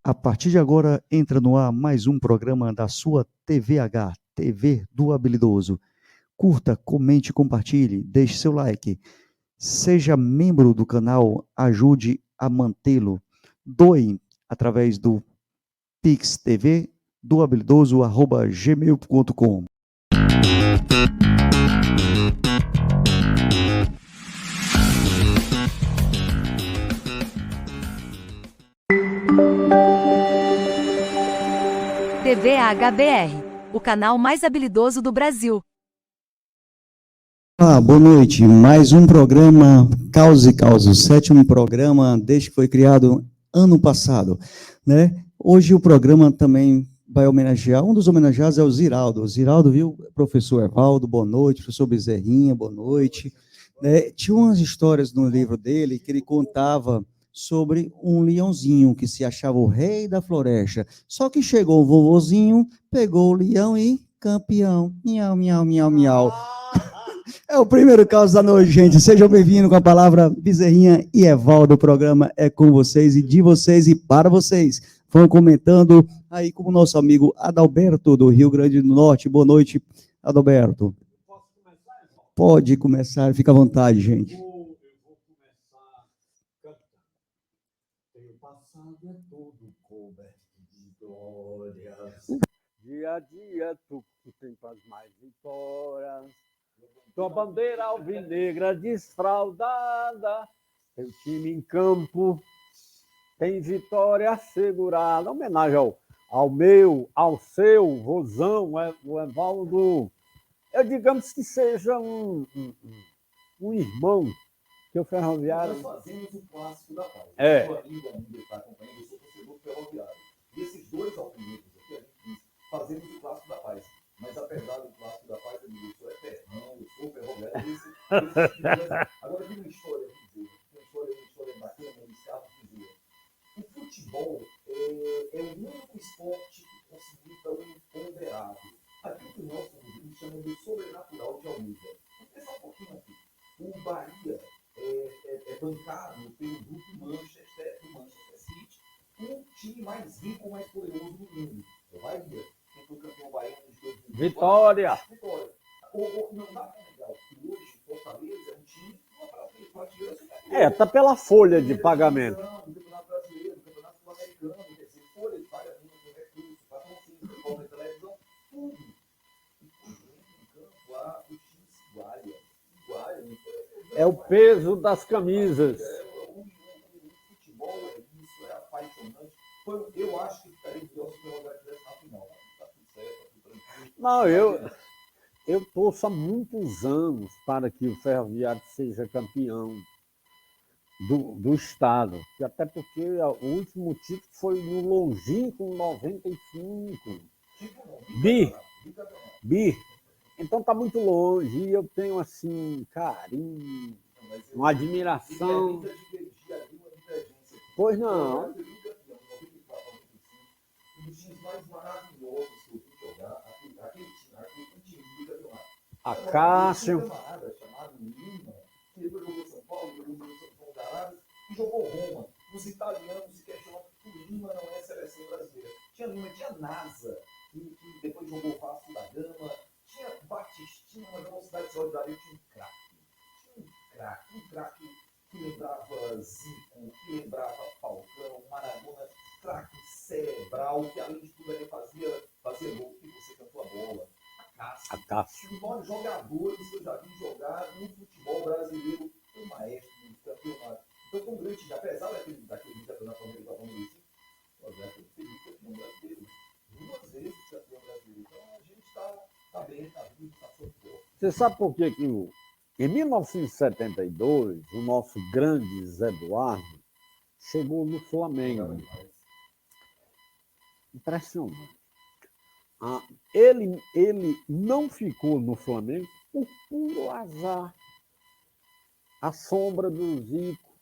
A partir de agora, entra no ar mais um programa da sua TVH, TV do Habilidoso. Curta, comente, compartilhe, deixe seu like. Seja membro do canal, ajude a mantê-lo. Doe através do Pix TV do habilidoso@gmail.com. TVHBR, o canal mais habilidoso do Brasil. Boa noite. Mais um programa Causa e Causa, o 7º programa desde que foi criado ano passado, né? Hoje o programa também vai homenagear, um dos homenageados é o Ziraldo. O Ziraldo, viu? Professor Evaldo, boa noite. Professor Bezerrinha, boa noite. Tinha umas histórias no livro dele que ele contava sobre um leãozinho que se achava o rei da floresta. Só que chegou o vovozinho, pegou o leão e campeão. Miau, miau, miau, miau. É o primeiro caso da noite, gente. Sejam bem-vindos com a palavra Bezerrinha e Evaldo. O programa é com vocês e de vocês e para vocês. Vão comentando aí com o nosso amigo Adalberto, do Rio Grande do Norte. Boa noite, Adalberto. Posso começar, irmão? Pode começar, fica à vontade, gente. Eu vou começar cantando. Teu passado é todo coberto de glórias. Dia a dia tu contemplas mais vitórias. Tua bandeira alvinegra desfraldada, teu time em campo tem vitória assegurada. Homenagem ao seu vozão, o Evaldo. Eu digamos que seja um irmão que o Ferroviário. Nós fazemos o clássico da paz. É. Eu sou amigo que está acompanhando, eu sou torcedor ferroviário. E esses dois alfinetes aqui, a gente diz, fazemos o clássico da paz. Mas apesar do clássico da paz, eu sou eterno, eu sou ferroviário. Agora tem uma história aqui, uma história bacana, inicial, que dizia: o futebol é o único esporte que possibilita um imponderável. Aquilo que o nosso mundo chama de sobrenatural de Almeida. Vamos pensar um pouquinho aqui. O Bahia é bancado pelo grupo Manchester City, o time mais rico, mais poderoso do mundo. O Bahia, quem foi campeão baiano de 2020. Vitória! Não dá para negar que hoje o Fortaleza é um time de uma prateleira superior. Tá pela folha de pagamento. O Campeonato Brasileiro, o Campeonato Sul-Americano, folha de pagamento de recursos, patrocínio, futebol da televisão, tudo. E por dentro do campo, a justiça igualia. É o peso das camisas. O futebol é isso, é apaixonante. Eu acho que ficaria pior se o Ferroviário tivesse na final. Tá tudo certo, tá tudo tranquilo. Não, eu torço há muitos anos para que o Ferroviário seja campeão do estado. Até porque o último título foi no longínquo 95. Bi. Então tá muito longe e eu tenho assim carinho, uma admiração. Pois não. Um dos times mais maravilhosos que eu vi jogar, aquele time do campeonato. A Cássio. Um camarada chamado Lima, que depois jogou São Paulo, jogou São Garários e jogou Roma. Os italianos se questionam que o Lima não é seleção brasileira. Tinha Lima, tinha NASA, que depois jogou Vasco da Gama. Tinha Batistinha, uma velocidade extraordinária, tinha um craque que lembrava Zico, que lembrava Falcão, Maradona, craque cerebral, que além de tudo ele fazia gol, que você cantou a bola. A Cássio. Os maiores jogadores que eu já vi jogar no futebol brasileiro, o maestro do campeonato. Então foi um grande time, apesar daquele campeonato que ele estava falando isso, o Atlético fez campeão brasileiro. 2 vezes campeão brasileiro. Então a gente está bem, está vivo, está sob boa. Você sabe por que em 1972 o nosso grande Zé Eduardo chegou no Flamengo? Impressionante. Ele não ficou no Flamengo por puro azar. A sombra do Zico.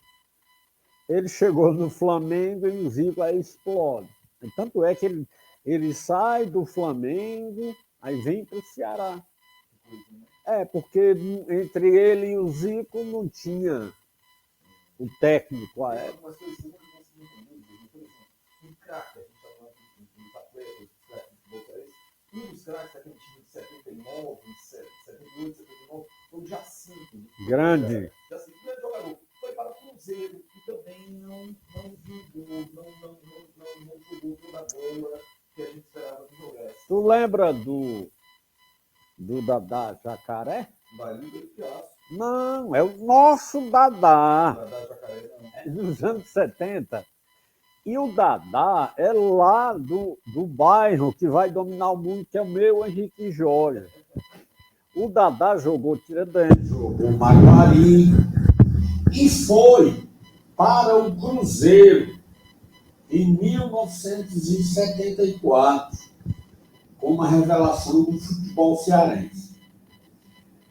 Ele chegou no Flamengo e o Zico aí explode. E tanto é que ele sai do Flamengo, aí vem para o Ceará. Porque entre ele e o Zico não tinha o técnico à época. Algumas coisas que eu nunca consegui entender. Por exemplo, um craque aquele time de 79, 78, 79, foi o Jacinto. Grande. Jacinto, grande jogador. Foi para o Cruzeiro e também não jogou toda a bola que a gente esperava que jogasse. Tu lembra do Dadá Jacaré? Vai Liga de Fiasco. Não, é o nosso Dadá, Dadá Jacaré, não. dos anos 70. E o Dadá é lá do bairro que vai dominar o mundo, que é o meu Henrique Jorge. O Dadá jogou Tiradentes, Jogou Maguari e foi para o Cruzeiro em 1974, como uma revelação do futebol cearense.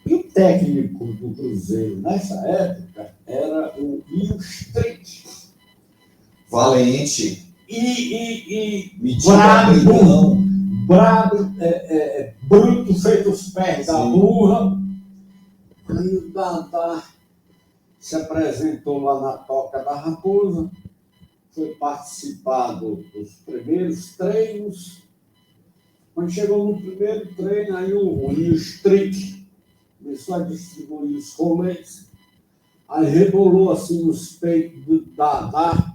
E o técnico do Cruzeiro nessa época era o Will Street. Valente. E Brabo. brabo, bruto, feito os pés da burra. Aí o Dadá se apresentou lá na Toca da Raposa, foi participar dos primeiros treinos. Quando chegou no primeiro treino, aí o Street começou a distribuir os coletes, aí rebolou assim nos peitos do Dadá.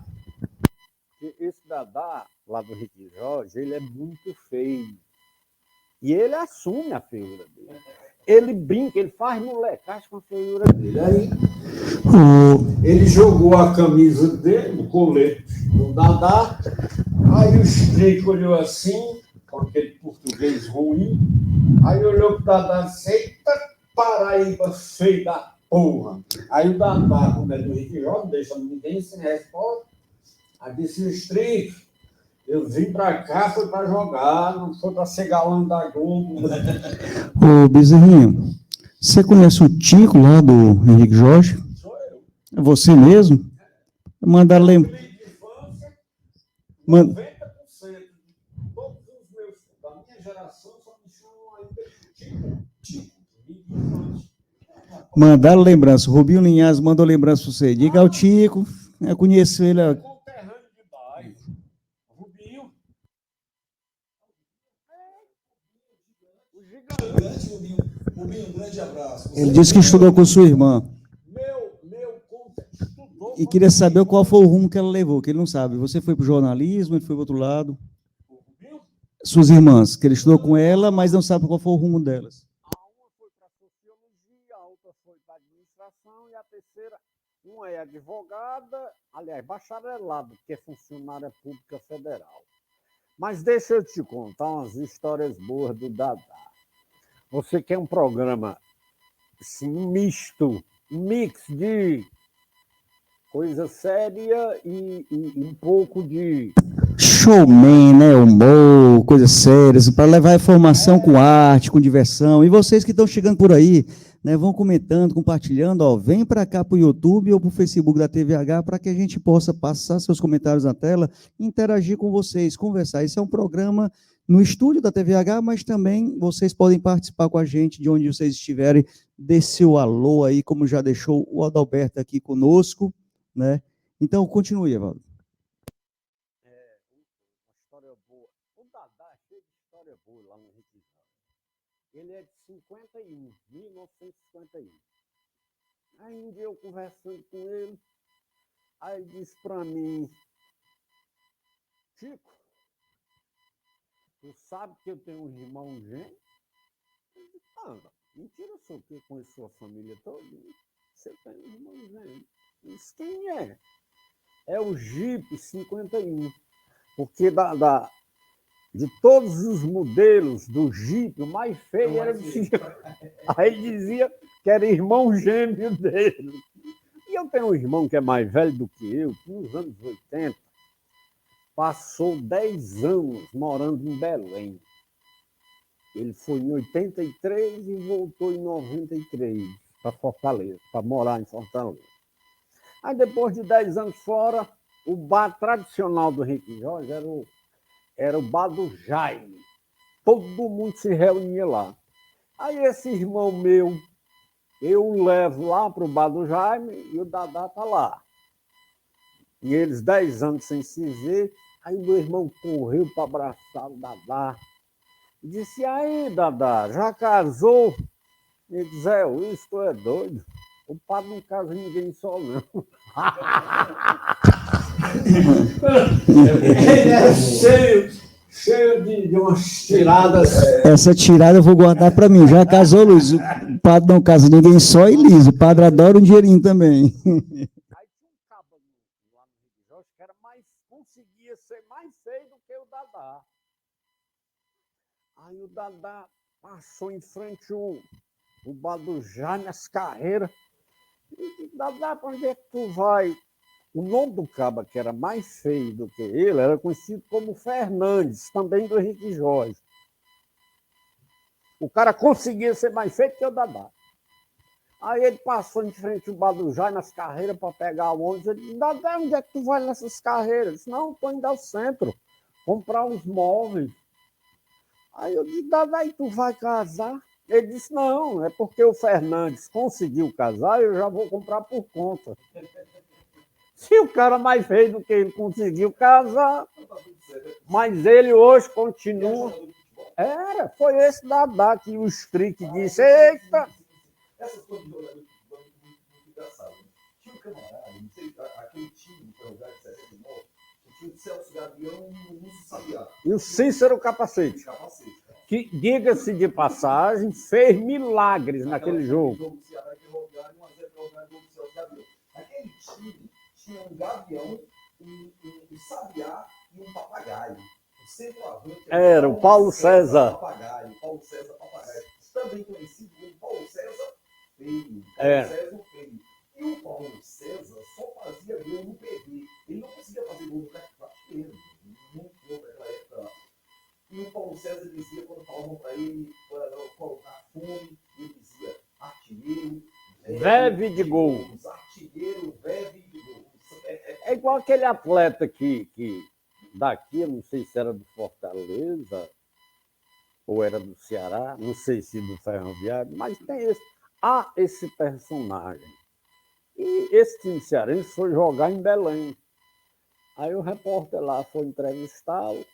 esse Dadá, lá do Henrique Jorge, ele é muito feio. E ele assume a feiura dele. Ele brinca, ele faz molecagem com a feiura dele. Aí ele jogou a camisa dele, o colete do Dadá, aí o Street olhou assim, com aquele português ruim, aí olhou pro Dadá e disse: eita, Paraíba feio da porra. Aí o Dadá, como é do Henrique Jorge, não deixa ninguém sem resposta. Aí disse: o Street, eu vim pra cá, foi pra jogar, não foi pra ser galã da Globo. Ô, Bezerrinho, você conhece o Tico lá do Henrique Jorge? Sou eu. É você mesmo? Mandaram lembrar. De infância, Man... 90% de todos os meus, da minha geração, só me chamam ainda de Tico. Mandaram lembrança. O Rubinho Linhares mandou lembrança para você. Diga ao Tico, eu conheço ele. Conterrâneo de bairro. Rubinho. O gigante. Grande Rubinho, um grande abraço. Ele disse que estudou com sua irmã. Meu estudou. E queria saber qual foi o rumo que ela levou, que ele não sabe. Você foi para o jornalismo, ele foi para o outro lado. O Rubinho? Suas irmãs, que ele estudou com ela, mas não sabe qual foi o rumo delas. Uma foi para sociologia, a outra foi para administração e a terceira, uma é advogada, aliás, bacharelado, que é funcionária pública federal. Mas deixa eu te contar umas histórias boas do Dadá. Você quer um programa assim, misto, um mix de coisa séria e um pouco de... Showman, né? Humor, coisas sérias, para levar informação com arte, com diversão. E vocês que estão chegando por aí, né, vão comentando, compartilhando, ó, vem para cá para o YouTube ou para o Facebook da TVH para que a gente possa passar seus comentários na tela, interagir com vocês, conversar. Esse é um programa no estúdio da TVH, mas também vocês podem participar com a gente de onde vocês estiverem. Dê seu alô aí, como já deixou o Adalberto aqui conosco, né? Então, continue, Evaldo. História boa. O Dadá é cheio de história boa lá no Henrique Jorge. Ele é de 51, 1951. Aí um dia eu conversando com ele, aí ele disse para mim: Chico, tu sabe que eu tenho um irmão gêmeo? Eu disse: mentira, eu sou o quê? Conheço sua família toda? Você tem um irmão gêmeo. Eu disse: quem é? É o Jeep 51. Porque de todos os modelos do Jeep, o mais feio era o Jeep. Aí dizia que era irmão gêmeo dele. E eu tenho um irmão que é mais velho do que eu, que nos anos 80 passou 10 anos morando em Belém. Ele foi em 83 e voltou em 93 para Fortaleza, para morar em Fortaleza. Aí depois de 10 anos fora, o bar tradicional do Henrique Jorge era o bar do Jaime. Todo mundo se reunia lá. Aí esse irmão meu, eu o levo lá para o bar do Jaime e o Dadá está lá. E eles 10 anos sem se ver, aí meu irmão correu para abraçar o Dadá. Disse, aí, Dadá, já casou? Ele disse, isso, tu é doido. O padre não casa ninguém só, não. Ele é cheio de umas tiradas. Essa tirada eu vou guardar para mim. Já casou, Luiz? O padre não casa ninguém só e liso. O padre adora um dinheirinho também. Aí tinha um cabo lá no Rio de Jorge que era conseguia ser mais feio do que o Dadá. Aí o Dadá passou em frente o Badujá nas carreiras. E disse, Dadá, para onde é que tu vai? O nome do caba, que era mais feio do que ele, era conhecido como Fernandes, também do Henrique Jorge. O cara conseguia ser mais feio que o Dadá. Aí ele passou em frente ao Badujá nas carreiras para pegar o ônibus. Ele disse, Dadá, onde é que tu vai nessas carreiras? Ele disse, não, estou indo ao centro, comprar uns móveis. Aí eu disse, Dadá, e tu vai casar? Ele disse, não, é porque o Fernandes conseguiu casar, eu já vou comprar por conta. Se o cara mais feio do que ele conseguiu casar, mas ele hoje continua. Foi esse Dadá que o Strick disse, eita! Essas coisas de jogador de futebol é muito engraçado. Tinha um camarada, não sei, aquele time do Ferroviário de 79, tinha o Celso Gavião e o Lúcio Sabiá. E o Cícero Capacete. Que, diga-se de passagem, fez milagres naquele jogo. Aquele time tinha um Gavião, um Sabiá e um Papagaio. O centroavante era o Paulo César. Papagaio, Paulo César Papagaio. Também conhecido como Paulo César Feio. César Feio. E o Paulo César só fazia gol no PV. Ele não conseguia fazer gol no cartão. Muito gol naquela época. E o Paulo César dizia, quando falavam para ele colocar fome, ele dizia artilheiro. Veve de gol. Artilheiro, veve de gol. É igual aquele atleta que daqui, eu não sei se era do Fortaleza ou era do Ceará, não sei se do Ferroviário, mas há esse personagem. E esse time cearense foi jogar em Belém. Aí o repórter lá foi entrevistá-lo.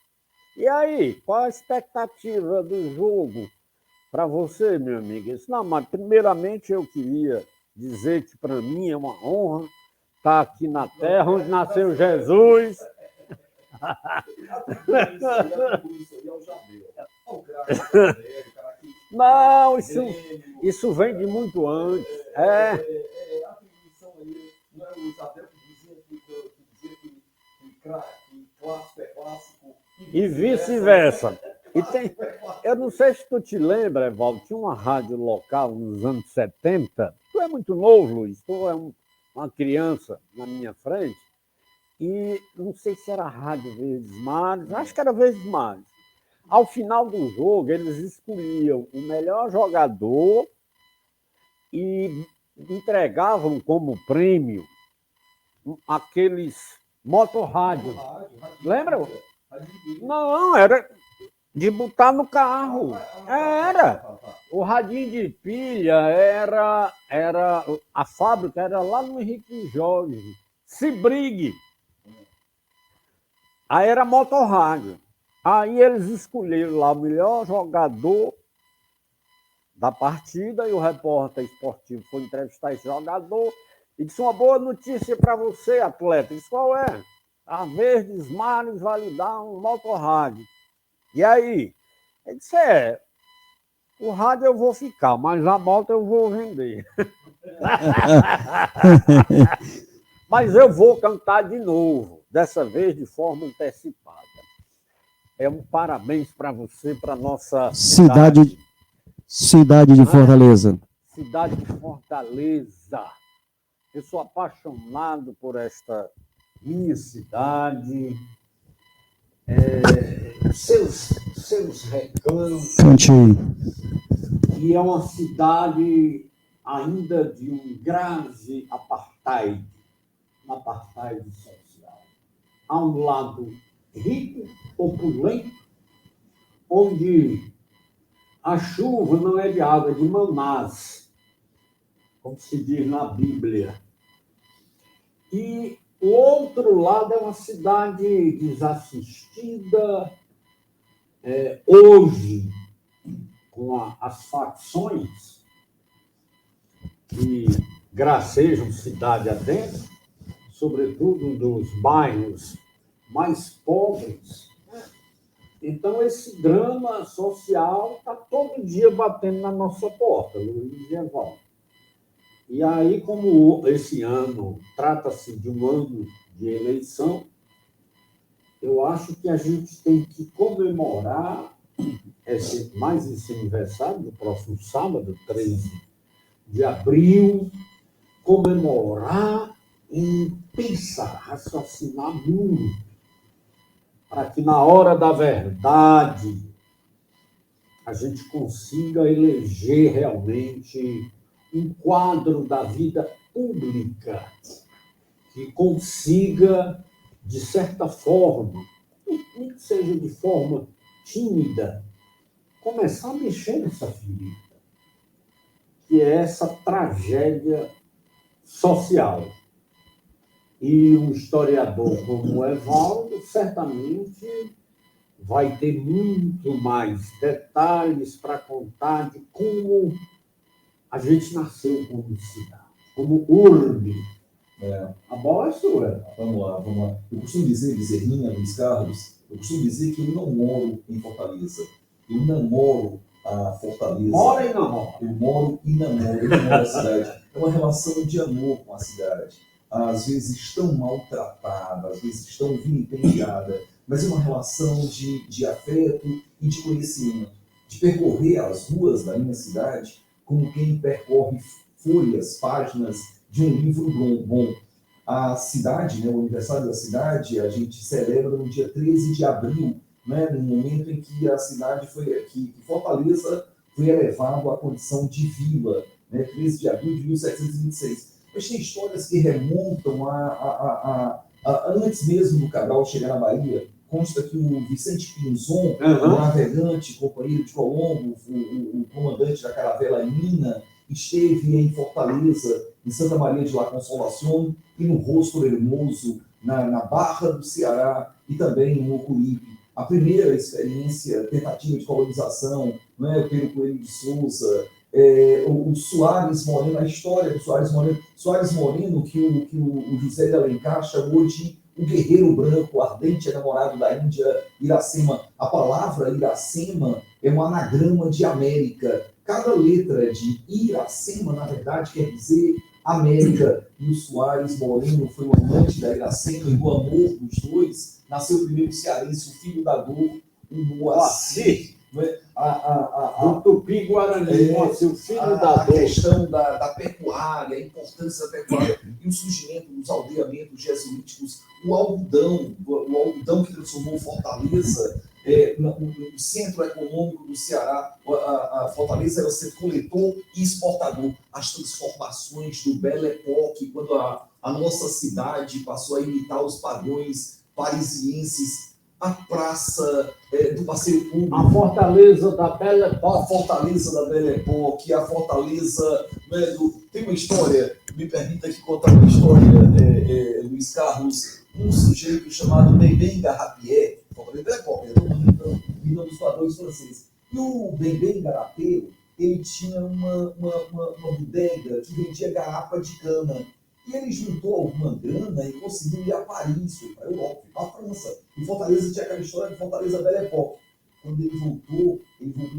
E aí, qual a expectativa do jogo para você, meu amigo? Ele disse, não, mas primeiramente eu queria dizer que para mim é uma honra estar aqui na terra onde nasceu Jesus. Não, isso vem de muito antes. A atribuição aí, não é o Jabel que dizia que clássico é clássico. E vice-versa. Eu não sei se tu te lembra, Evaldo, tinha uma rádio local nos anos 70. Tu é muito novo, Luiz, tu é uma criança na minha frente. E não sei se era a Rádio Verdes Mares, acho que era Verdes Mares. Ao final do jogo, eles escolhiam o melhor jogador e entregavam como prêmio aqueles motorrádio. Lembra? Não, era de botar no carro. Era. O radinho de pilha era a fábrica era lá no Henrique Jorge. Se brigue. Aí era motorrádio. Aí eles escolheram lá o melhor jogador da partida e o repórter esportivo foi entrevistar esse jogador e disse, uma boa notícia para você, atleta. Ele disse, qual é? A Verdes Mares vai lhe dar um motorrádio. E aí? Ele disse, o rádio eu vou ficar, mas a moto eu vou vender. Mas eu vou cantar de novo, dessa vez de forma antecipada. É um parabéns para você, para nossa cidade. Cidade de Fortaleza. Cidade de Fortaleza. Eu sou apaixonado por esta minha cidade. Seus recantos. E é uma cidade ainda de um grave apartheid social. Há um lado rico, opulento, onde a chuva não é de água, é de manás, como se diz na Bíblia. E o outro lado é uma cidade desassistida, Hoje, com as facções que gracejam cidade adentro, sobretudo dos bairros mais pobres, então esse drama social está todo dia batendo na nossa porta, Luiz e Evaldo. E aí, como esse ano trata-se de um ano de eleição, eu acho que a gente tem que comemorar esse aniversário, do próximo sábado, 13 de abril, comemorar e pensar, raciocinar muito, para que na hora da verdade a gente consiga eleger realmente um quadro da vida pública que consiga, de certa forma, nem que seja de forma tímida, começar a mexer nessa ferida, que é essa tragédia social. E um historiador como o Evaldo certamente vai ter muito mais detalhes para contar de como a gente nasceu como cidade, como urbe. A bola é sua. Vamos lá. Eu costumo dizer, Bezerrinha, Luiz Carlos, eu costumo dizer que eu não moro em Fortaleza. Eu namoro a Fortaleza. Mora e namora. Eu moro e namoro, eu namoro a cidade. É uma relação de amor com a cidade. Às vezes tão maltratada, às vezes tão vilipendiada, mas é uma relação de afeto e de conhecimento. De percorrer as ruas da minha cidade como quem percorre folhas, páginas de um livro bom. A cidade, né, o aniversário da cidade, a gente celebra no dia 13 de abril, né, no momento em que a cidade que Fortaleza foi elevado à condição de vila, né, 13 de abril de 1726. Mas tem histórias que remontam a antes mesmo do Cabral chegar na Bahia. Consta que o Vicente Pinzon, o navegante, companheiro de Colombo, o comandante da caravela Nina, esteve em Fortaleza, em Santa Maria de La Consolação, e no Rosto Hermoso, na Barra do Ceará e também no Curipe. A primeira experiência, tentativa de colonização, né, pelo Coelho de Souza, o Soares Moreno, a história do Soares Moreno, que o José de Alencar chamou de o guerreiro branco, ardente enamorado da Índia, Iracema. A palavra Iracema é um anagrama de América. Cada letra de Iracema, na verdade, quer dizer América. E o Soares Moreno foi o amante da Iracema, e do amor dos dois nasceu o primeiro cearense, o filho da dor, o Moacir. O Tupi-Guarani, o filho da A questão da pecuária, a importância da pecuária e o surgimento dos aldeamentos jesuíticos, o algodão que transformou Fortaleza no centro econômico do Ceará. A Fortaleza era ser coletor e exportador. As transformações do Belle Époque, quando a nossa cidade passou a imitar os padrões parisienses, a praça do passeio público. A Fortaleza da Belle Époque. A Fortaleza da Belle Époque, a Fortaleza... Tem uma história, me permita que contar uma história, Luiz Carlos, um sujeito chamado Bembem Garrapié, Fortaleza da Époque, um dos padrões franceses. E o Bembem Garrapié, ele tinha uma bodega que vendia garrafa de cana. E ele juntou alguma grana e conseguiu ir a Paris, foi para a Europa, foi para a França. E Fortaleza tinha aquela história de Fortaleza Belle Époque. Quando ele voltou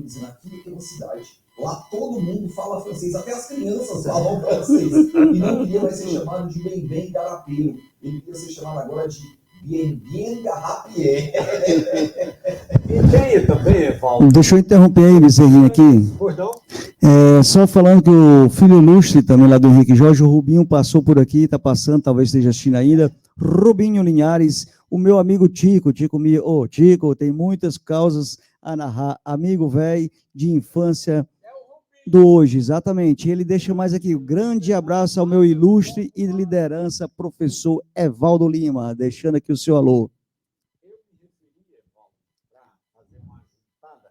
dizendo: aqui é uma cidade. Lá todo mundo fala francês, até as crianças falam francês. E não queria mais ser chamado de Bembem Garrapeiro. Ele queria ser chamado agora de Bembem Garrapié. E tem também, Evaldo. Deixa eu interromper aí, Bezerrinha, aqui. Pois não? Só falando que o filho ilustre também lá do Henrique Jorge, o Rubinho, passou por aqui, está passando, talvez esteja assistindo ainda. Rubinho Linhares, o meu amigo Tico, Tico, tem muitas causas a narrar. Amigo velho de infância do hoje, exatamente. Ele deixa mais aqui, um grande abraço ao meu ilustre e liderança, professor Evaldo Lima, deixando aqui o seu alô. Eu me referi, Evaldo, para fazer uma ajustada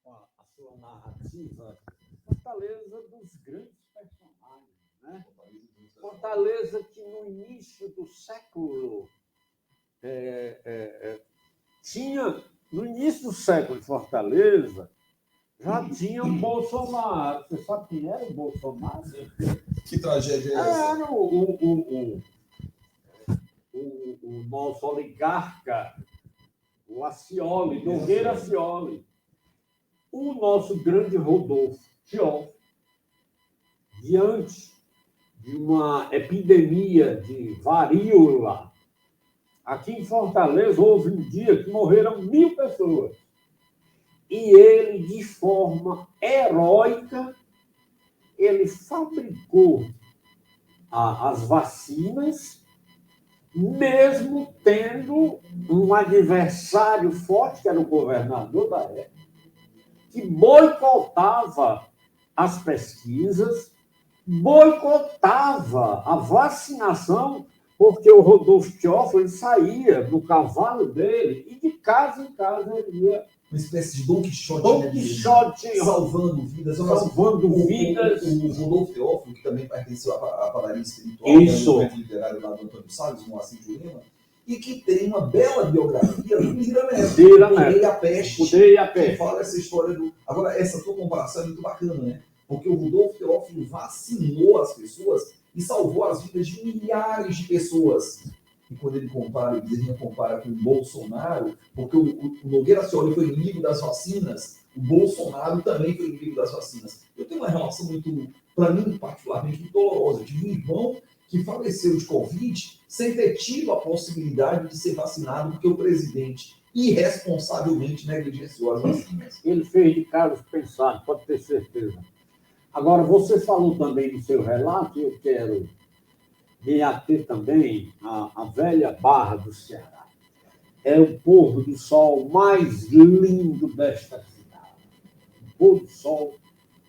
com a sua narrativa, Fortaleza dos grandes personagens, né? Fortaleza que no início do século tinha No início do século em Fortaleza, já tinha um Bolsonaro. Você sabe quem era o Bolsonaro? Que tragédia é essa? Era o nosso oligarca, o Ascioli, Nogueira Ascioli. O nosso grande Rodolfo Teófilo, diante de uma epidemia de varíola, aqui em Fortaleza houve um dia que morreram 1.000 pessoas. E ele, de forma heróica, ele fabricou as vacinas, mesmo tendo um adversário forte, que era o governador da época, que boicotava as pesquisas, boicotava a vacinação, porque o Rodolfo Teófilo saía no cavalo dele e de casa em casa ele ia. Uma espécie de Dom Quixote. Dom Quixote, salvando vidas. salvando vidas. O Rodolfo Teófilo, que também pertenceu à padaria espiritual, Isso. Né, literário lá do Antônio Salles, Moacir de Lima, e que tem uma bela biografia do Lira Neto. Lira Neto. Mudei a Peste. Mudei a Que Peste. fala essa história do... Agora, essa tua comparação é muito bacana, né? Porque o Rodolfo Teófilo vacinou as pessoas e salvou as vidas de milhares de pessoas. E quando ele compara com o Bolsonaro, porque o Nogueira Ascioli foi inimigo das vacinas, o Bolsonaro também foi inimigo das vacinas. Eu tenho uma relação muito, para mim, particularmente, muito dolorosa. Eu tive um irmão que faleceu de Covid sem ter tido a possibilidade de ser vacinado, porque o presidente irresponsavelmente negligenciou as vacinas. Ele fez de caso pensado, pode ter certeza. Agora, você falou também no seu relato, e eu quero me ater também à velha Barra do Ceará. É o pôr do sol mais lindo desta cidade. O pôr do sol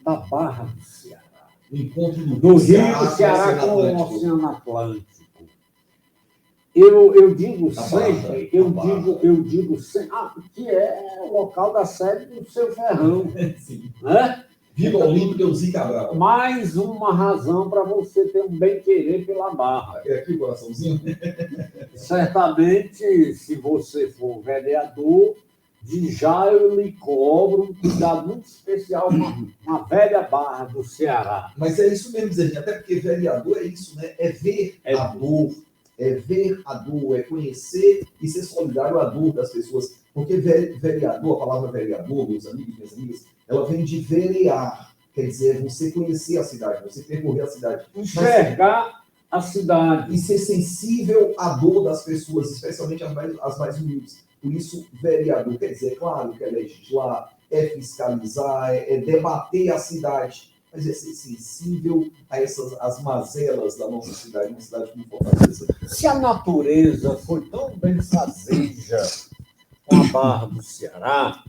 da Barra do Ceará. O encontro Do Rio do Ceará com o Oceano Atlântico. Eu digo sempre, eu digo sempre, que é o local da sede do seu Ferrão. Sim. Né? Viva Olímpica, o Zica Cabral. Mais uma razão para você ter um bem-querer pela Barra. É aqui o coraçãozinho. Certamente, se você for vereador, de já eu lhe cobro um cuidado muito especial na velha Barra do Ceará. Mas é isso mesmo, Zé, até porque vereador é isso, né? É ver a dor. É ver a dor, é conhecer e ser solidário à dor das pessoas. Porque vereador, a palavra vereador, meus amigos, minhas amigas, ela vem de verear. Quer dizer, você conhecer a cidade, você percorrer a cidade. Enxergar a cidade. E ser sensível à dor das pessoas, especialmente as mais humildes. Por isso, vereador, quer dizer, é claro que é legislar, é fiscalizar, é debater a cidade, mas é ser sensível a as mazelas da nossa cidade, uma cidade como Fortaleza. Se a natureza foi tão benfazeja com a Barra do Ceará,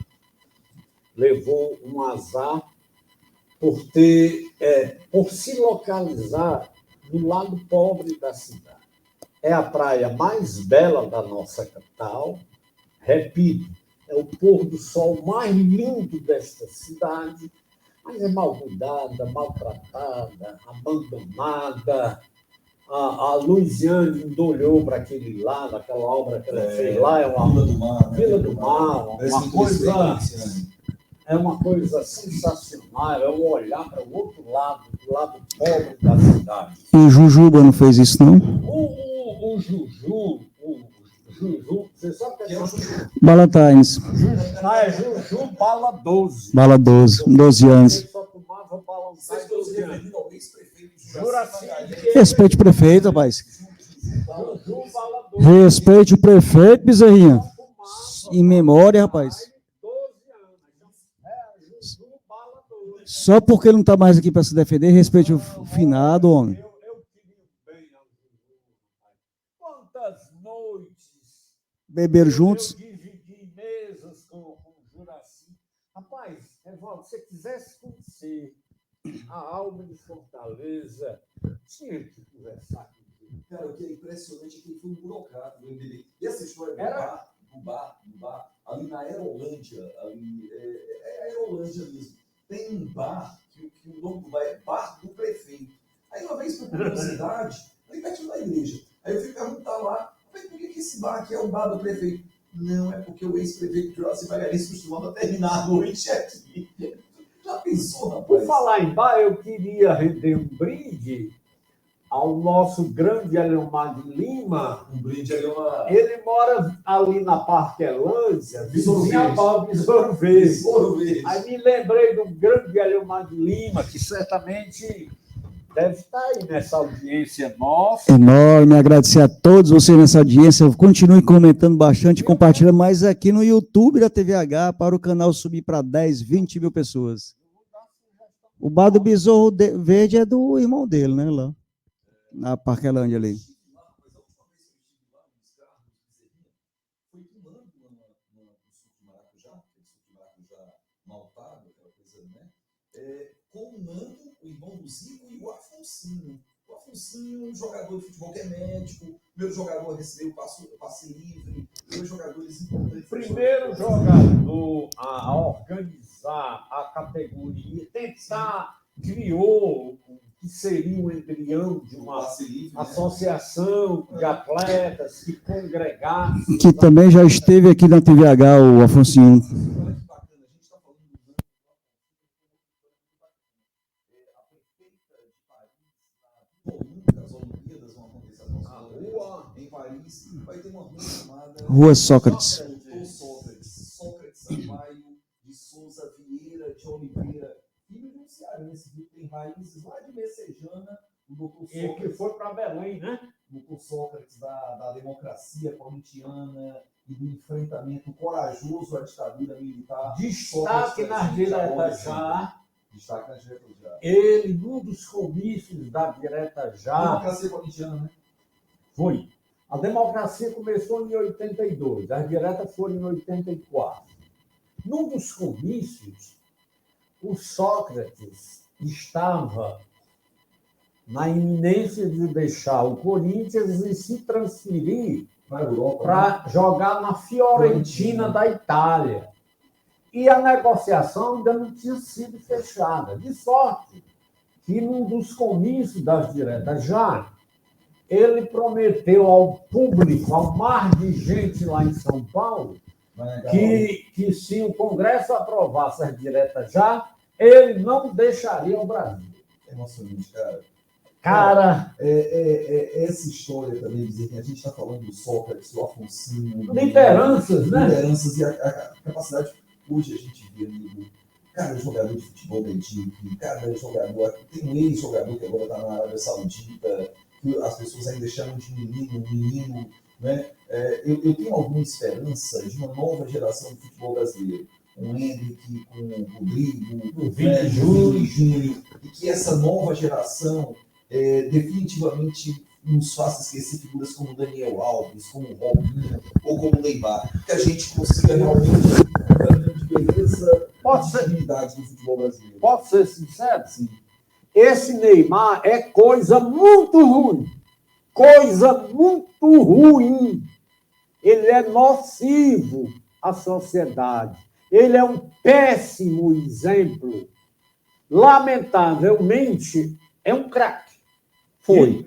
levou um azar por se localizar no lado pobre da cidade. É a praia mais bela da nossa capital, repito, é o pôr do sol mais lindo desta cidade, mas é mal cuidada, maltratada, abandonada. A Luiziane ainda olhou para aquele lado, aquela obra que ela fez lá, é uma Vila do Mar, né? Vila do Mar, uma coisa sensacional, é um olhar para o outro lado, do lado pobre da cidade. E Jujuba não fez isso, não? O Juju, você sabe que é Juju? Balataines, É Juju Bala 12. Bala 12, 12 anos. Ele só tomava Bala Vocês estão se referindo ao ex-prefeito Juraci. Respeite o prefeito, rapaz. Juju Bala 12. Respeite o prefeito, Bezerrinha. Em memória, rapaz. 12 anos. Juju Bala 12. Só porque ele não está mais aqui para se defender, respeite o finado, homem. Eu queria bem ao Juju. Quantas noites Beberam juntos. eu dividi mesas com o Juraci. Rapaz, Evaldo, se você quisesse conhecer a alma de Fortaleza, tinha que conversar comigo. Cara, o que é impressionante é que ele foi um burocrata do MDB. E essa história do bar, ali na Aerolândia, é Aerolândia mesmo, tem um bar que o nome do bar é Bar do Prefeito. Aí uma vez, por curiosidade, ali pertinho da igreja, aí eu fui perguntar lá, por que esse bar aqui é o Bar do Prefeito? Não, é porque o ex-prefeito de Juraci Magalhães costumava terminar a noite aqui. Já pensou, rapaz? Por falar em bar, eu queria render um brinde ao nosso grande Eleomar de Lima. Um brinde ali, uma... Ele mora ali na Parquelândia, Sorvete. vizinha ao de sorvete. Sorvete. Aí me lembrei do grande Eleomar de Lima, que certamente deve estar aí nessa audiência nossa. Enorme, agradecer a todos vocês nessa audiência. Continue comentando bastante, compartilhando mais aqui no YouTube da TVH para o canal subir para 10, 20 mil pessoas. O bar do Besouro Verde é do irmão dele, né? Lá na Parquelândia ali. Com o Nando, o irmão do Zico, e o Afonsinho. O Afonsinho, um jogador de futebol que é médico, primeiro jogador a receber o passe livre, dois jogadores importantes. Primeiro jogador a organizar a categoria, tentar, criou o que seria o embrião de uma passe livre, associação de atletas que congregasse. Que também já esteve aqui na TVH, o Afonsinho. Olha que bacana, a gente está falando do Nando. A prefeita de Paris, as Olimpíadas vão acontecer em Paris, vai ter uma rua chamada Rua Sócrates. Sócrates Sampaio de Souza Vieira de Oliveira, filho de um cearense que tem raízes lá de Messejana, o doutor E que Sócrates, foi para Belém, né? o doutor Sócrates da democracia corintiana e do enfrentamento corajoso à ditadura militar. Destaque nas diretas já. Destaque nas diretas já. Ele, num dos comícios da direta já, Democracia corintiana, né? foi. A democracia começou em 82, as diretas foram em 84. Num dos comícios, o Sócrates estava na iminência de deixar o Corinthians e se transferir para jogar na Fiorentina da Itália. E a negociação ainda não tinha sido fechada. De sorte que, num dos comícios das diretas já, ele prometeu ao público, ao mar de gente lá em São Paulo, que se o Congresso aprovasse as diretas já, ele não deixaria o Brasil. É emocionante, cara. Cara, Essa história também, dizer que a gente está falando do Sócrates, do Afonsinho. lideranças, né? Lideranças e a capacidade. Hoje a gente vê, amigo, cada jogador de futebol da equipe, cada jogador. Tem um ex-jogador que agora está na Arábia Saudita, que as pessoas ainda chamam de menino, né? Eu tenho alguma esperança de uma nova geração de futebol brasileiro. Com o Henrique, com o Rodrigo, O Vini Júnior. e que essa nova geração definitivamente nos faça esquecer figuras como o Daniel Alves, como o Robinho ou como o Neymar, que a gente consiga realmente uma grande beleza possibilidades do futebol brasileiro. Posso ser sincero? Sim. Esse Neymar é coisa muito ruim. Coisa muito ruim. Ele é nocivo à sociedade. Ele é um péssimo exemplo. Lamentavelmente, é um craque. Foi,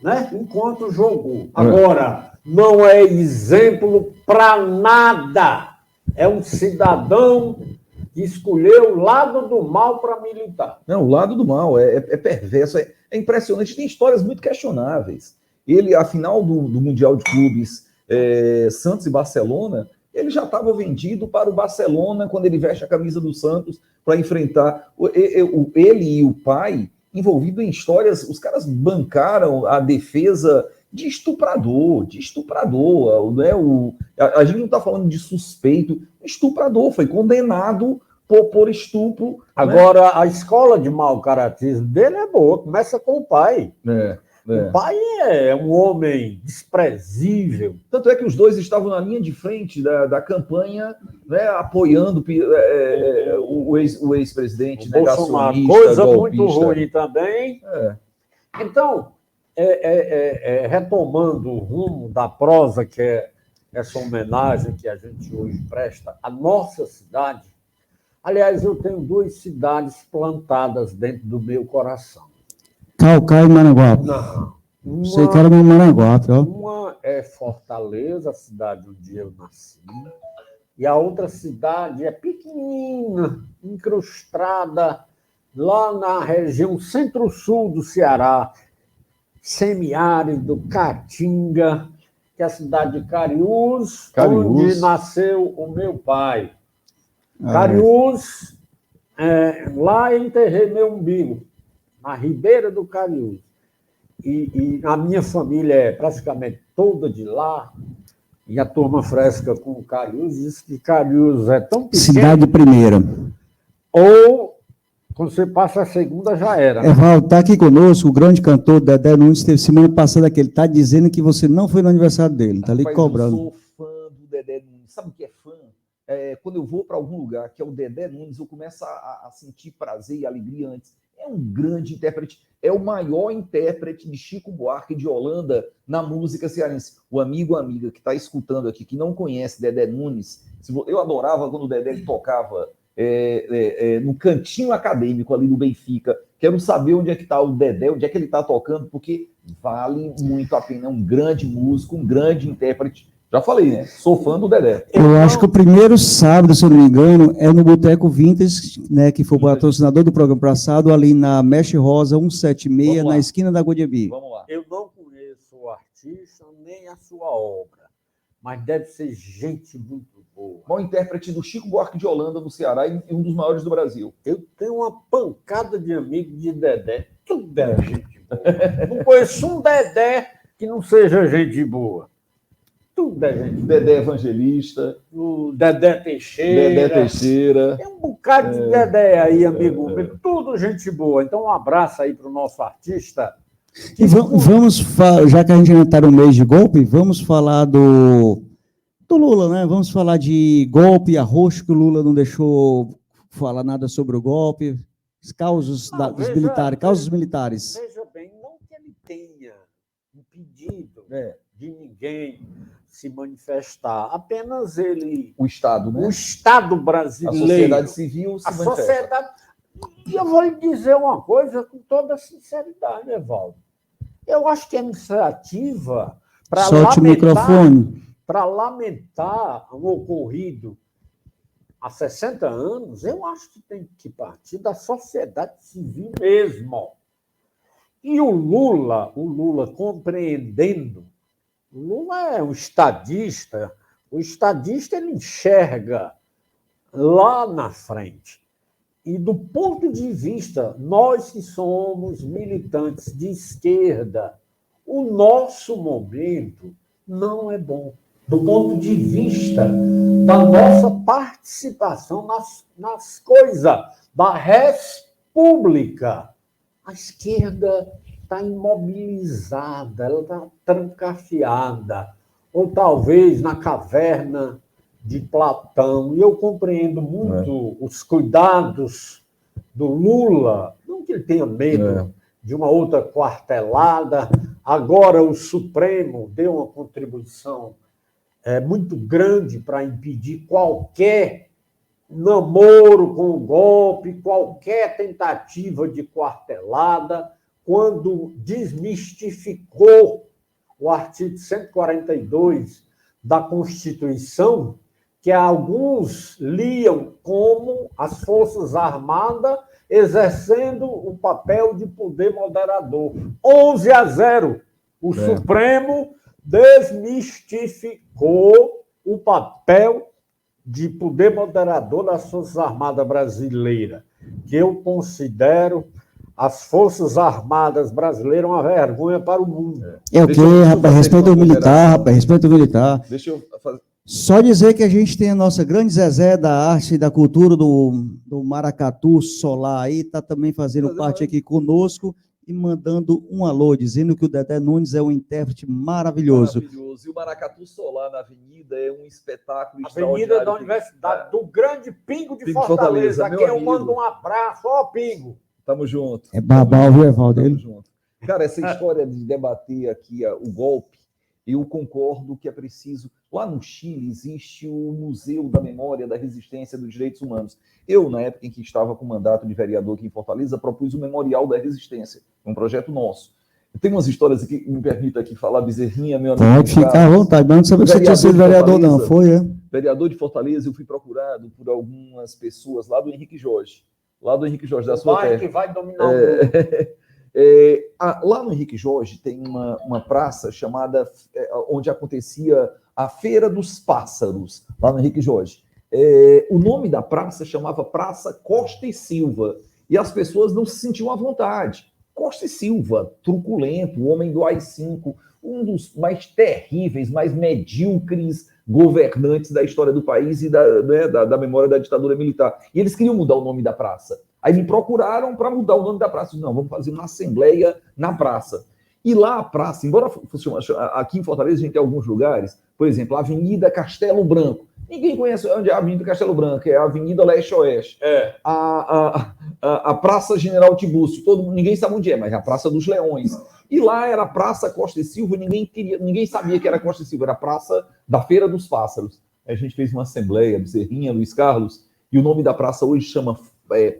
né? Enquanto jogou. Agora, não é exemplo para nada. É um cidadão que escolheu o lado do mal para militar. Não, o lado do mal é perverso, é impressionante. Tem histórias muito questionáveis. Ele, a final do Mundial de Clubes, Santos e Barcelona, ele já estava vendido para o Barcelona quando ele veste a camisa do Santos para enfrentar ele e o pai envolvido em histórias. Os caras bancaram a defesa de estuprador, né? A gente não está falando de suspeito, estuprador, foi condenado por estupro. Agora, né? A escola de mau caratismo dele é boa, começa com o pai. O pai é um homem desprezível. Tanto é que os dois estavam na linha de frente da campanha, né, apoiando o ex-presidente negacionista. Coisa golpista. Muito ruim também. Então, retomando o rumo da prosa, que é essa homenagem que a gente hoje presta à nossa cidade. Aliás, eu tenho 2 cidades plantadas dentro do meu coração. Caucaia e Maranguape. Não. Sei que era no Maranguape, ó. Uma é Fortaleza, a cidade onde eu nasci, e a outra cidade é pequenina, incrustada lá na região centro-sul do Ceará, semiárido, Caatinga, que é a cidade de Cariús, onde nasceu o meu pai. Cariús, lá eu enterrei meu umbigo, na ribeira do Cariús. E a minha família é praticamente toda de lá, e a turma fresca com o Cariús diz que Cariús é tão pequeno... Cidade primeira. Ou, quando você passa a segunda, já era. Né? Evaldo, está aqui conosco o grande cantor Dedé Nunes, teve semana passada que ele está dizendo que você não foi no aniversário dele, está ali cobrando. Eu sou fã do Dedé Nunes. Sabe o que é fã? Quando eu vou para algum lugar que é o Dedé Nunes, eu começo a sentir prazer e alegria antes. É um grande intérprete, é o maior intérprete de Chico Buarque de Holanda na música cearense. O amigo ou amiga que está escutando aqui, que não conhece Dedé Nunes, eu adorava quando o Dedé tocava no cantinho acadêmico ali do Benfica. Quero saber onde é que está o Dedé, onde é que ele está tocando, porque vale muito a pena. É um grande músico, um grande intérprete. Já falei, né? Sou fã do Dedé. Eu acho que o primeiro sábado, se eu não me engano, é no Boteco Vintage, né, que foi o patrocinador do programa passado, ali na Mestre Rosa 176, na esquina da Godiebi. Vamos lá. Eu não conheço o artista nem a sua obra, mas deve ser gente muito boa. O maior intérprete do Chico Buarque de Holanda no Ceará e um dos maiores do Brasil. Eu tenho uma pancada de amigos de Dedé. Tudo é gente boa. Não conheço um Dedé que não seja gente boa. Tudo é gente boa. Dedé Evangelista. O Dedé Teixeira. Dedé Teixeira. Tem um bocado de Dedé aí, amigo. Tudo gente boa. Então, um abraço aí para o nosso artista. E vamos, já que a gente está no mês de golpe, vamos falar do Lula, né? Vamos falar de golpe, arroxo, que o Lula não deixou falar nada sobre o golpe, os causos dos militares, causas militares. Veja bem, não que ele tenha impedido de ninguém se manifestar, apenas ele... O Estado, né? O Estado brasileiro. A sociedade civil se manifesta. Sociedade... E eu vou lhe dizer uma coisa com toda sinceridade, Evaldo. Eu acho que a iniciativa para lamentar o ocorrido há 60 anos, eu acho que tem que partir da sociedade civil mesmo. E o Lula compreendendo, o Lula é um estadista, o estadista ele enxerga lá na frente. E do ponto de vista, nós que somos militantes de esquerda, o nosso momento não é bom. Do ponto de vista da nossa participação nas coisas da república, a esquerda está imobilizada, ela está trancafiada, ou talvez na caverna de Platão. E eu compreendo muito os cuidados do Lula, não que ele tenha medo de uma outra quartelada. Agora o Supremo deu uma contribuição muito grande para impedir qualquer namoro com o golpe, qualquer tentativa de quartelada, quando desmistificou o artigo 142 da Constituição, que alguns liam como as Forças Armadas exercendo o papel de poder moderador. 11-0. O Supremo desmistificou o papel de poder moderador das Forças Armadas brasileiras, que eu considero as Forças Armadas brasileiras uma vergonha para o mundo. É o quê, rapaz? Respeita o militar, rapaz. Respeita o militar. Deixa eu fazer... Só dizer que a gente tem a nossa grande Zezé da arte e da cultura do Maracatu Solar aí, está também fazendo parte aqui conosco e mandando um alô, dizendo que o Dedé Nunes é um intérprete maravilhoso. Maravilhoso. E o Maracatu Solar na Avenida é um espetáculo Avenida da Universidade, do grande Pingo de Fortaleza, a quem eu mando um abraço. Ó, Pingo! Tamo junto. É babau, viu, Evaldo? Tamo junto. Cara, essa história de debater aqui o golpe, eu concordo que é preciso... Lá no Chile existe o Museu da Memória da Resistência dos Direitos Humanos. Eu, na época em que estava com mandato de vereador aqui em Fortaleza, propus o Memorial da Resistência, um projeto nosso. Tem umas histórias aqui, me permita aqui falar, Bezerrinha, meu amigo. Pode ficar à vontade, mas não sabia que você tinha sido vereador, não. Foi, é? Vereador de Fortaleza, eu fui procurado por algumas pessoas lá do Henrique Jorge, da sua terra. Que vai dominar o mundo. Lá no Henrique Jorge tem uma praça chamada, onde acontecia a Feira dos Pássaros, lá no Henrique Jorge. O nome da praça chamava Praça Costa e Silva, e as pessoas não se sentiam à vontade. Costa e Silva, truculento, o homem do AI-5, um dos mais terríveis, mais medíocres governantes da história do país e da memória da ditadura militar. E eles queriam mudar o nome da praça. Aí me procuraram para mudar o nome da praça. Não, vamos fazer uma assembleia na praça. E lá a praça, embora fosse aqui em Fortaleza a gente tem alguns lugares, por exemplo, a Avenida Castelo Branco. Ninguém conhece onde é a Avenida Castelo Branco, é a Avenida Leste-Oeste. A Praça General Tibúrcio, ninguém sabe onde é, mas é a Praça dos Leões. E lá era a Praça Costa e Silva, ninguém sabia que era Costa e Silva, era a Praça da Feira dos Pássaros. Aí a gente fez uma assembleia, Bezerrinha, Luiz Carlos, e o nome da praça hoje chama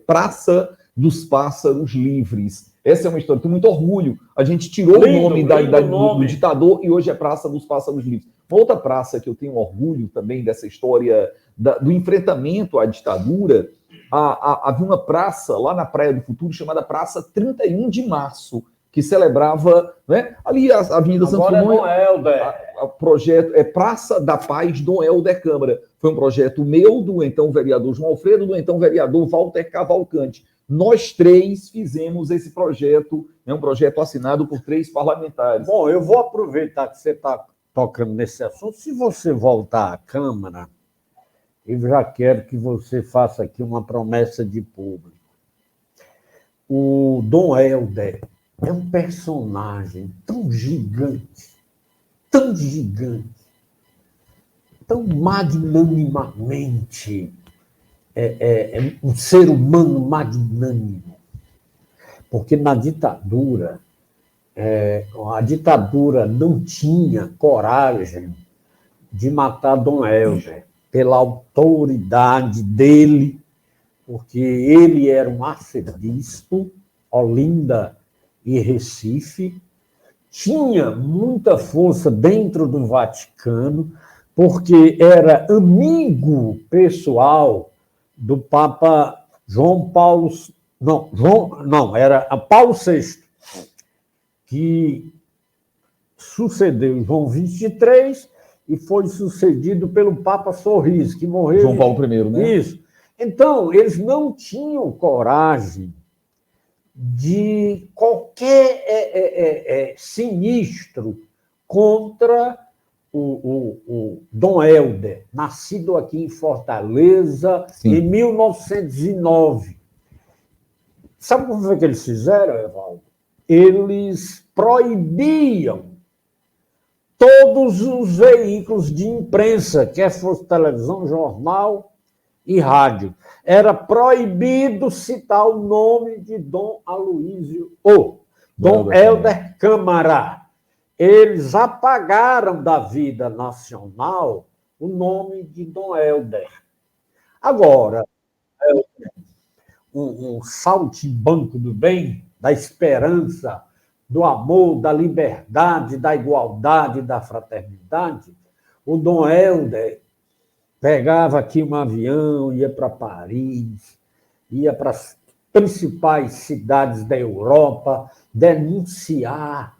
Praça dos Pássaros Livres. Essa é uma história, tem muito orgulho. A gente tirou o nome do ditador e hoje é Praça dos Pássaros Livres. Uma outra praça que eu tenho orgulho também dessa história do enfrentamento à ditadura, havia uma praça lá na Praia do Futuro chamada Praça 31 de Março, que celebrava, né, ali a Avenida Santo Dumont. O projeto é Praça da Paz Dom Helder Câmara. Foi um projeto meu, do então vereador João Alfredo, do então vereador Walter Cavalcante. Nós três fizemos esse projeto, um projeto assinado por 3 parlamentares. Bom, eu vou aproveitar que você está tocando nesse assunto. Se você voltar à Câmara, eu já quero que você faça aqui uma promessa de público. O Dom Helder é um personagem tão gigante, tão magnanimamente, um ser humano magnânimo. Porque na ditadura, a ditadura não tinha coragem de matar Dom Helder pela autoridade dele, porque ele era um arcebispo, Olinda e Recife, tinha muita força dentro do Vaticano, porque era amigo pessoal do Papa João Paulo... era a Paulo VI, que sucedeu João XXIII e foi sucedido pelo Papa Sorriso, que morreu... João Paulo I, né? Isso. Então, eles não tinham coragem de qualquer sinistro contra o Dom Helder, nascido aqui em Fortaleza, Sim. em 1909. Sabe como foi que eles fizeram, Evaldo? Eles proibiam todos os veículos de imprensa, quer fosse televisão, jornal e rádio. Era proibido citar o nome de Dom Aloísio, ou Dom Helder Câmara. Eles apagaram da vida nacional o nome de Dom Helder. Agora, um saltimbanco do bem, da esperança, do amor, da liberdade, da igualdade, da fraternidade, o Dom Helder pegava aqui um avião, ia para Paris, ia para as principais cidades da Europa denunciar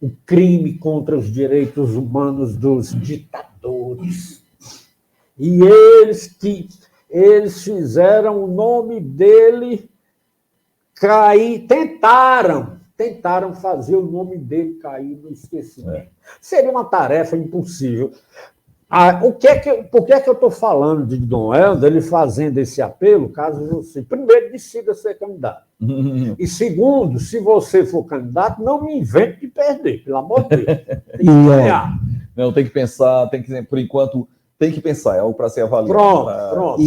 o crime contra os direitos humanos dos ditadores. E eles fizeram o nome dele cair, tentaram fazer o nome dele cair no esquecimento. Seria uma tarefa impossível. Por que eu estou falando de Dom Helder, ele fazendo esse apelo, caso você, primeiro, decida ser candidato. E segundo, se você for candidato, não me invente de perder, pelo amor de Deus. Tem que ganhar. Não, tem que pensar, por enquanto, tem que pensar, é algo para ser avaliado. Pronto.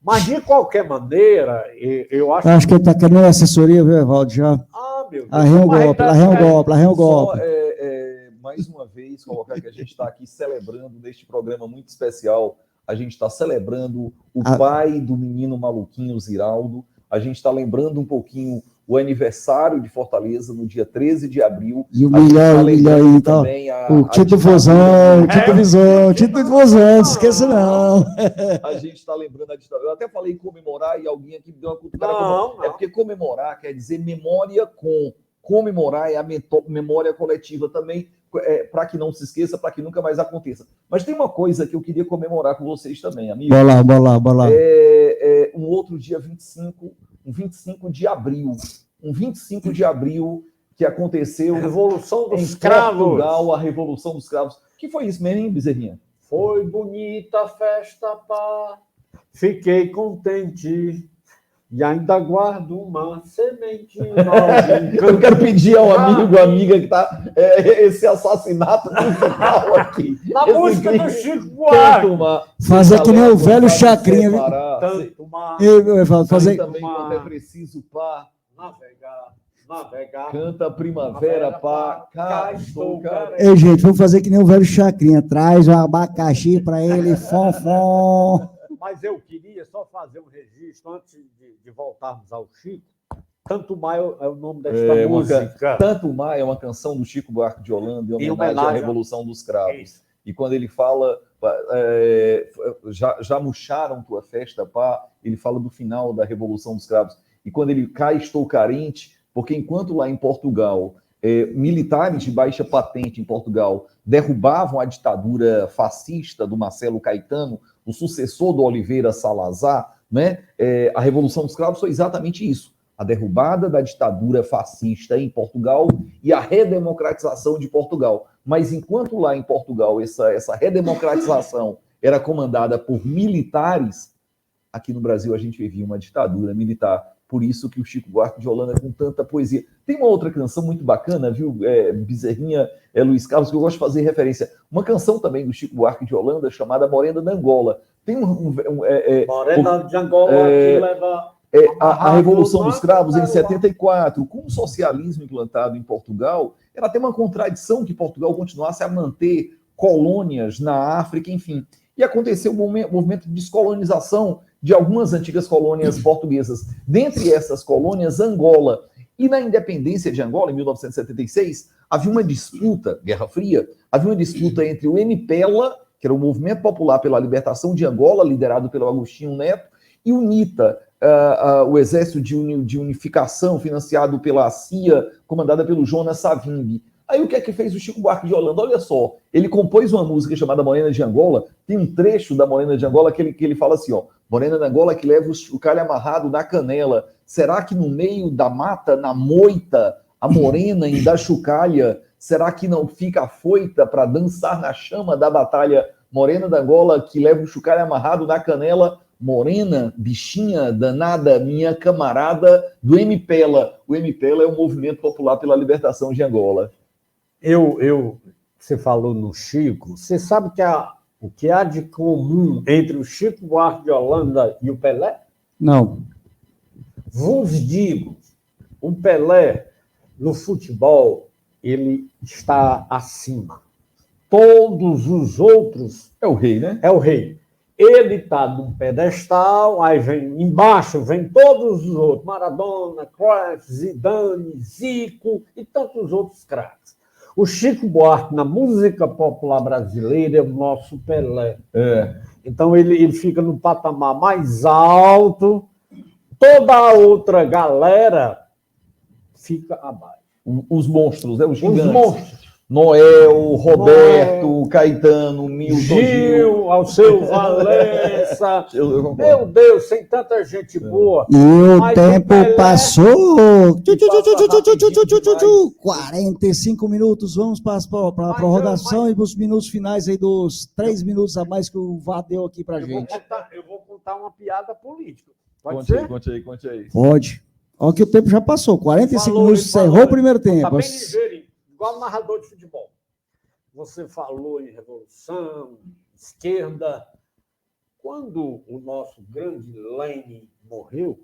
Mas, de qualquer maneira, eu acho... Acho que ele está querendo assessoria, viu, Evaldo? Já. Meu Deus. Arranha o golpe. Mais uma vez, colocar que a gente está aqui celebrando, neste programa muito especial, a gente está celebrando o pai do menino maluquinho, Ziraldo, a gente está lembrando um pouquinho o aniversário de Fortaleza no dia 13 de abril. E o A gente tá milhão lembrando aí, então. também O Tito Vozão, Tito Visão, Tito Vozão, não esqueça não. A gente está lembrando a ditadura. Eu até falei em comemorar e alguém aqui me deu uma cutucada. Não. É porque comemorar quer dizer memória com. Comemorar é a memória coletiva também, para que não se esqueça, para que nunca mais aconteça. Mas tem uma coisa que eu queria comemorar com vocês também, amigo. Bora lá. Um outro dia 25 de abril. Um 25 de abril que aconteceu Revolução dos em Escravos. Portugal, a Revolução dos Escravos. Que foi isso mesmo, hein, Bezerrinha? Foi bonita a festa, pá. Fiquei contente. E ainda guardo uma semente nova. Eu quero pedir ao amigo, amiga, que está esse assassinato musical aqui. Na Esse música crime. do Chico Buarque. Fazer que nem o velho Chacrinha. Tanto mar, Fazer também quando é preciso, pá. navegar. Canta primavera, pá. Cá estou, cara. Ei, gente, vamos fazer que nem o velho Chacrinha. Traz um abacaxi para ele, fom. Mas eu queria só fazer um registro antes de voltarmos ao Chico. Tanto mar é o nome desta música. Tanto Mar é uma canção do Chico Buarque de Holanda em homenagem à Revolução dos Cravos. E quando ele fala, já murcharam tua festa, pá, ele fala do final da Revolução dos Cravos. E quando ele cai, estou carente, porque enquanto lá em Portugal, militares de baixa patente em Portugal derrubavam a ditadura fascista do Marcelo Caetano, o sucessor do Oliveira Salazar, né? A Revolução dos Cravos foi exatamente isso. A derrubada da ditadura fascista em Portugal e a redemocratização de Portugal. Mas enquanto lá em Portugal essa redemocratização era comandada por militares, aqui no Brasil a gente vivia uma ditadura militar. Por isso que o Chico Buarque de Holanda, com tanta poesia. Tem uma outra canção muito bacana, viu, Bezerrinha, Luiz Carlos, que eu gosto de fazer referência. Uma canção também do Chico Buarque de Holanda, chamada Morena da Angola. Tem Morena de Angola que leva... A Revolução dos Cravos, em 74, com o socialismo implantado em Portugal, era até uma contradição que Portugal continuasse a manter colônias na África, enfim. E aconteceu um movimento de descolonização de algumas antigas colônias portuguesas. Dentre essas colônias, Angola. E na independência de Angola, em 1976, havia uma disputa, Guerra Fria, havia uma disputa entre o MPLA, que era o Movimento Popular pela Libertação de Angola, liderado pelo Agostinho Neto, e o NITA, o Exército de Unificação, financiado pela CIA, comandada pelo Jonas Savimbi. Aí o que é que fez o Chico Buarque de Holanda? Olha só, ele compôs uma música chamada Morena de Angola, tem um trecho da Morena de Angola que ele fala assim, ó, Morena de Angola que leva o chocalho amarrado na canela, será que no meio da mata, na moita, a morena ainda chocalha, será que não fica afoita para dançar na chama da batalha? Morena de Angola que leva o chocalho amarrado na canela, morena, bichinha, danada, minha camarada do MPLA. O MPLA é o Movimento Popular pela Libertação de Angola. Você falou no Chico, você sabe o que há de comum entre o Chico Buarque de Holanda e o Pelé? Não. Vos digo, o Pelé, no futebol, ele está acima. Todos os outros... É o rei, né? É o rei. Ele está num pedestal, aí vem embaixo, vem todos os outros, Maradona, Cruyff, Zidane, Zico e tantos outros craques. O Chico Buarque, na música popular brasileira, é o nosso Pelé. Então, ele fica no patamar mais alto, toda a outra galera fica abaixo. Os monstros, os gigantes. Os monstros. Noel, Roberto, Caetano, Milton Gil, Alceu Valença. Meu Deus, tem tanta gente boa. E o tempo passou. 45 minutos. Vamos para a prorrogação e os minutos finais aí dos 3 minutos a mais que o VAR deu aqui pra gente. Eu vou contar uma piada política. Pode ser? Conte aí. Pode. Olha que o tempo já passou. 45 minutos, encerrou o primeiro tempo. Tá bem ligeirinho. Igual narrador de futebol. Você falou em revolução, esquerda. Quando o nosso grande Lenin morreu,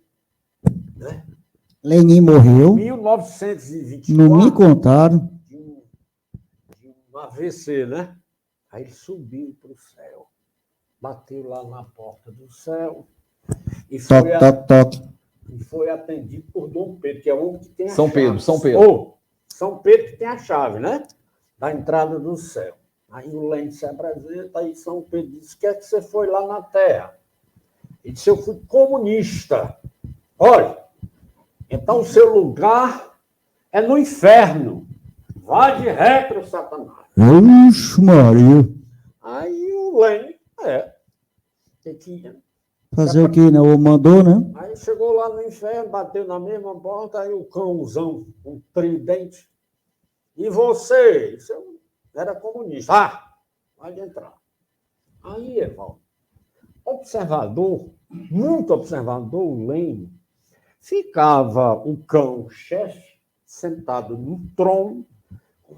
né? Lenin morreu. Em 1924. Não me contaram. De um AVC, né? Aí ele subiu para o céu. Bateu lá na porta do céu. E foi Toque. e foi atendido por Dom Pedro, que é o homem que tem a São chave. Pedro, São Pedro. Ou, São Pedro que tem a chave, né? Da entrada do céu. Aí o Lênin se apresenta e São Pedro diz: o que é que você foi lá na Terra? Ele disse: eu fui comunista. Olha, então o seu lugar é no inferno. Vá de retro, Satanás. Ixi, Maria. Aí o Lênin, que Fazer o quê, né? O mandou, né? aí chegou lá no inferno, bateu na mesma porta, aí o cãozão, um tridente. E você? Isso era comunista. Ah, pode entrar. Aí, Evaldo, observador, muito observador, o Lênin, ficava o cão-chefe sentado no trono,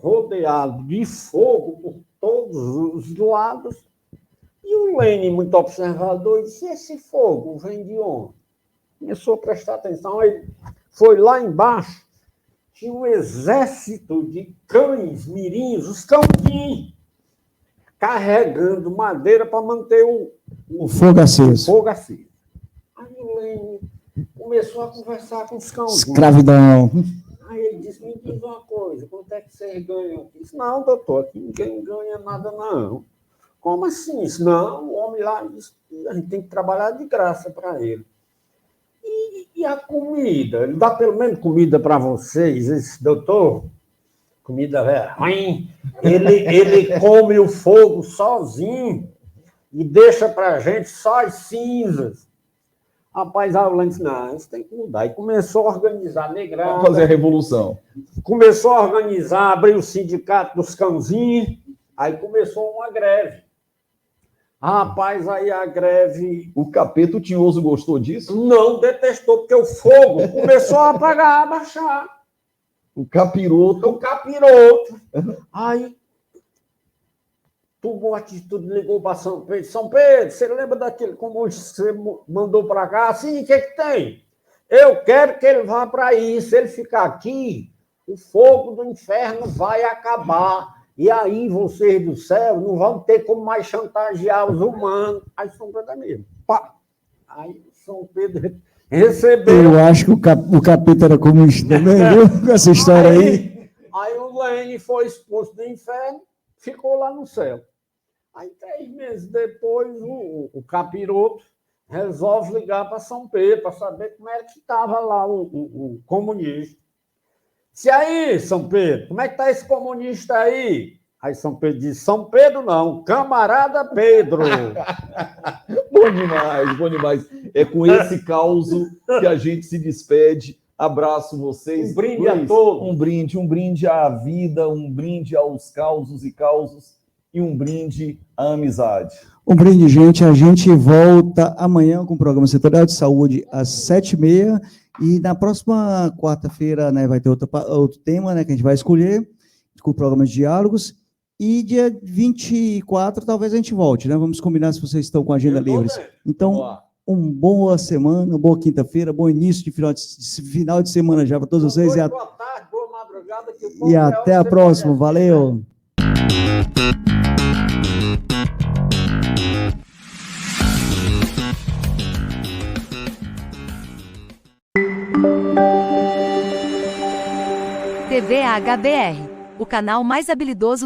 rodeado de fogo por todos os lados. E o Lênin, muito observador, disse: esse fogo vem de onde? Começou a prestar atenção. Ele foi lá embaixo, tinha um exército de cães mirins, os cãozinhos, carregando madeira para manter O fogo aceso. fogo aceso. Aí o Lênin começou a conversar com os cãozinhos. Escravidão. Aí ele disse: me diz uma coisa, quanto é que vocês ganham? Eu disse: não, doutor, aqui ninguém ganha nada, não. Como assim? Disse: não, o homem lá disse que a gente tem que trabalhar de graça para ele. E a comida? Ele dá pelo menos comida para vocês, esse doutor? Comida ruim. Ele come o fogo sozinho e deixa para a gente só as cinzas. Rapaz, a Lênin disse: não, isso tem que mudar. E começou a organizar a negrada. Vamos fazer a revolução. Começou a organizar, abriu o sindicato dos cãozinhos, aí começou uma greve. Rapaz, aí a greve O Capeta, o Tinhoso, gostou disso? não detestou, porque o fogo começou a apagar, a baixar. O Capiroto. O capiroto. Aí tomou atitude, ligou para São Pedro: São Pedro, você lembra daquele como você mandou para cá? Sim, o que tem? Eu quero que ele vá para aí. Se ele ficar aqui, o fogo do inferno vai acabar. E aí vocês do céu não vão ter como mais chantagear os humanos. Aí São Pedro é mesmo. Pá. Aí São Pedro recebeu. Eu acho que o capeta era comunista também, viu? Com essa história aí. Aí o Lênin foi expulso do inferno, ficou lá no céu. Aí 3 meses depois, o capiroto resolve ligar para São Pedro para saber como é que estava lá o comunista. Se aí, São Pedro, como é que está esse comunista aí? Aí São Pedro disse: São Pedro não, camarada Pedro. Bom demais, bom demais. É com esse caos que a gente se despede. Abraço vocês. Um brinde a todos. Um brinde à vida, um brinde aos causos e causos e um brinde à amizade. Um brinde, gente. A gente volta amanhã com o programa Setorial de Saúde às 7h30. E na próxima quarta-feira, né, vai ter outro tema, né, que a gente vai escolher, com o programa de diálogos. E dia 24, talvez a gente volte, né? Vamos combinar se vocês estão com a agenda livre. Então, uma boa semana, uma boa quinta-feira, bom início de final de semana já para todos vocês. Boa tarde, boa madrugada. E até a próxima. Valeu! TV HBR, o canal mais habilidoso